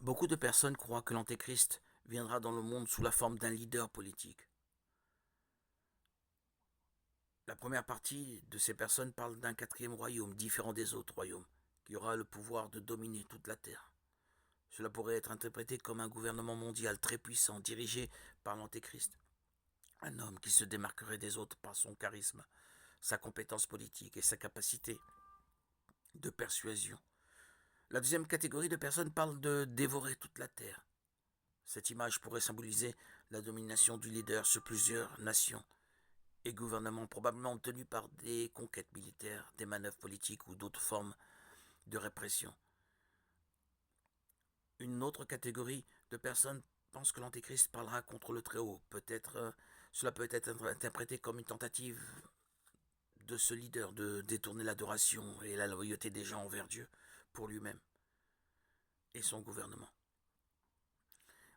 Beaucoup de personnes croient que l'Antéchrist viendra dans le monde sous la forme d'un leader politique. La première partie de ces personnes parle d'un quatrième royaume différent des autres royaumes, qui aura le pouvoir de dominer toute la terre. Cela pourrait être interprété comme un gouvernement mondial très puissant dirigé par l'Antéchrist, un homme qui se démarquerait des autres par son charisme, sa compétence politique et sa capacité de persuasion. La deuxième catégorie de personnes parle de dévorer toute la terre. Cette image pourrait symboliser la domination du leader sur plusieurs nations et gouvernements probablement obtenus par des conquêtes militaires, des manœuvres politiques ou d'autres formes de répression. Une autre catégorie de personnes pense que l'Antéchrist parlera contre le Très-Haut. Cela peut être interprété comme une tentative de ce leader de détourner l'adoration et la loyauté des gens envers Dieu pour lui-même et son gouvernement.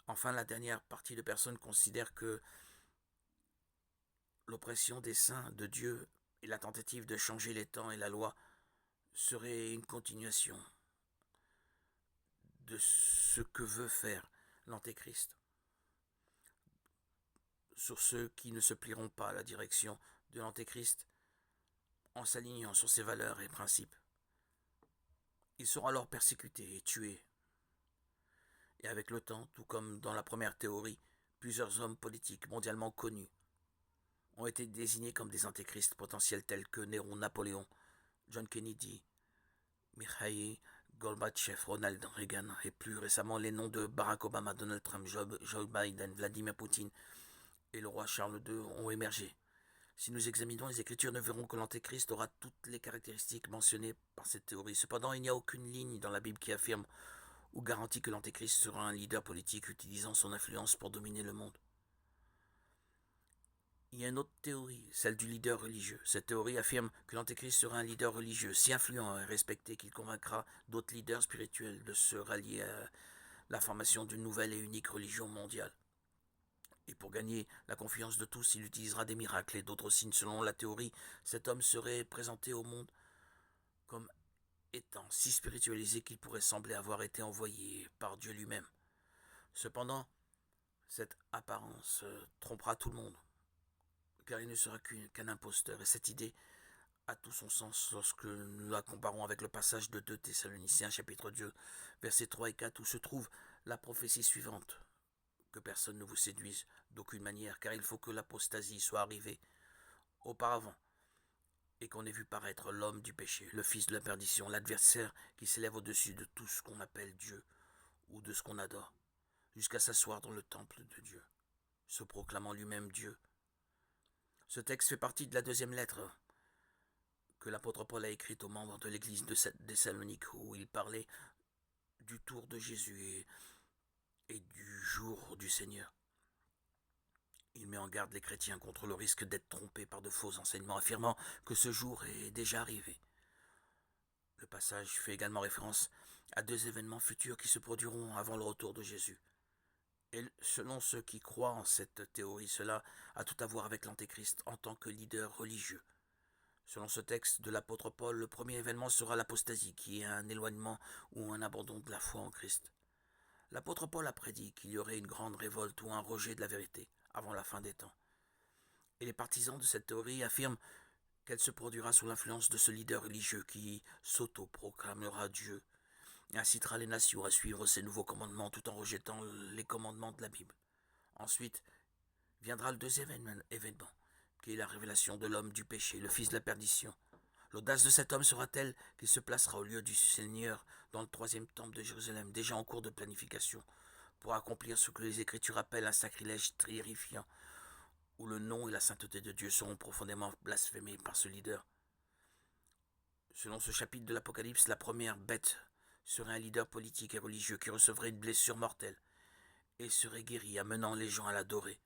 Enfin, la dernière partie de personnes considère que l'oppression des saints de Dieu et la tentative de changer les temps et la loi serait une continuation de ce que veut faire l'Antéchrist sur ceux qui ne se plieront pas à la direction de l'Antéchrist en s'alignant sur ses valeurs et principes. Ils seront alors persécutés et tués. Et avec le temps, tout comme dans la première théorie, plusieurs hommes politiques mondialement connus ont été désignés comme des antéchrists potentiels tels que Néron, Napoléon, John Kennedy, Mikhail Gorbatchev, Ronald Reagan et plus récemment les noms de Barack Obama, Donald Trump, Joe Biden, Vladimir Poutine et le roi Charles II ont émergé. Si nous examinons les Écritures, nous verrons que l'Antéchrist aura toutes les caractéristiques mentionnées par cette théorie. Cependant, il n'y a aucune ligne dans la Bible qui affirme ou garantit que l'Antéchrist sera un leader politique utilisant son influence pour dominer le monde. Il y a une autre théorie, celle du leader religieux. Cette théorie affirme que l'Antéchrist sera un leader religieux si influent et respecté qu'il convaincra d'autres leaders spirituels de se rallier à la formation d'une nouvelle et unique religion mondiale. Et pour gagner la confiance de tous, il utilisera des miracles et d'autres signes. Selon la théorie, cet homme serait présenté au monde comme étant si spiritualisé qu'il pourrait sembler avoir été envoyé par Dieu lui-même. Cependant, cette apparence trompera tout le monde, car il ne sera qu'un imposteur. Et cette idée a tout son sens lorsque nous la comparons avec le passage de 2 Thessaloniciens chapitre 2, versets 3 et 4, où se trouve la prophétie suivante. Que personne ne vous séduise d'aucune manière, car il faut que l'apostasie soit arrivée auparavant, et qu'on ait vu paraître l'homme du péché, le fils de la perdition, l'adversaire qui s'élève au-dessus de tout ce qu'on appelle Dieu, ou de ce qu'on adore, jusqu'à s'asseoir dans le temple de Dieu, se proclamant lui-même Dieu. Ce texte fait partie de la deuxième lettre que l'apôtre Paul a écrite aux membres de l'église de Thessalonique, où il parlait du tour de Jésus et du jour du Seigneur. Il met en garde les chrétiens contre le risque d'être trompés par de faux enseignements affirmant que ce jour est déjà arrivé. Le passage fait également référence à 2 événements futurs qui se produiront avant le retour de Jésus. Et selon ceux qui croient en cette théorie, cela a tout à voir avec l'Antéchrist en tant que leader religieux. Selon ce texte de l'apôtre Paul, le premier événement sera l'apostasie, qui est un éloignement ou un abandon de la foi en Christ. L'apôtre Paul a prédit qu'il y aurait une grande révolte ou un rejet de la vérité avant la fin des temps. Et les partisans de cette théorie affirment qu'elle se produira sous l'influence de ce leader religieux qui s'auto-proclamera Dieu et incitera les nations à suivre ses nouveaux commandements tout en rejetant les commandements de la Bible. Ensuite viendra le deuxième événement, qui est la révélation de l'homme du péché, le fils de la perdition. L'audace de cet homme sera telle qu'il se placera au lieu du Seigneur dans le 3e temple de Jérusalem, déjà en cours de planification, pour accomplir ce que les Écritures appellent un sacrilège terrifiant, où le nom et la sainteté de Dieu seront profondément blasphémés par ce leader. Selon ce chapitre de l'Apocalypse, la première bête serait un leader politique et religieux qui recevrait une blessure mortelle et serait guéri, amenant les gens à l'adorer.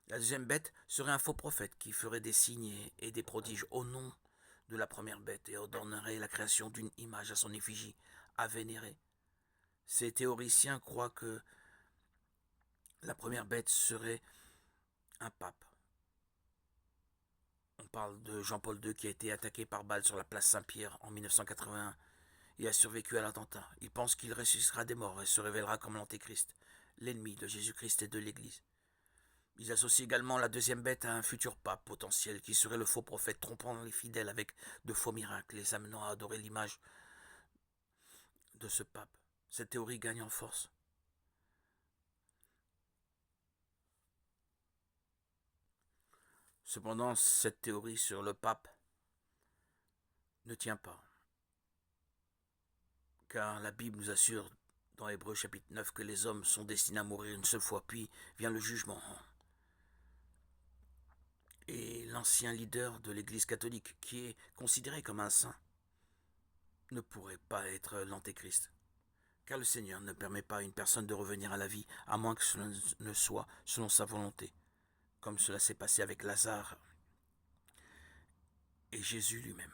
La deuxième bête serait un faux prophète qui ferait des signes et des prodiges au nom de la première bête et ordonnerait la création d'une image à son effigie, à vénérer. Ces théoriciens croient que la première bête serait un pape. On parle de Jean-Paul II qui a été attaqué par balle sur la place Saint-Pierre en 1981 et a survécu à l'attentat. Il pense qu'il ressuscitera des morts et se révélera comme l'Antéchrist, l'ennemi de Jésus-Christ et de l'Église. Ils associent également la deuxième bête à un futur pape potentiel qui serait le faux prophète trompant les fidèles avec de faux miracles, les amenant à adorer l'image de ce pape. Cette théorie gagne en force. Cependant, cette théorie sur le pape ne tient pas, car la Bible nous assure dans Hébreux chapitre 9 que les hommes sont destinés à mourir une seule fois, puis vient le jugement. Et l'ancien leader de l'Église catholique, qui est considéré comme un saint, ne pourrait pas être l'Antéchrist, car le Seigneur ne permet pas à une personne de revenir à la vie, à moins que cela ne soit selon sa volonté, comme cela s'est passé avec Lazare et Jésus lui-même.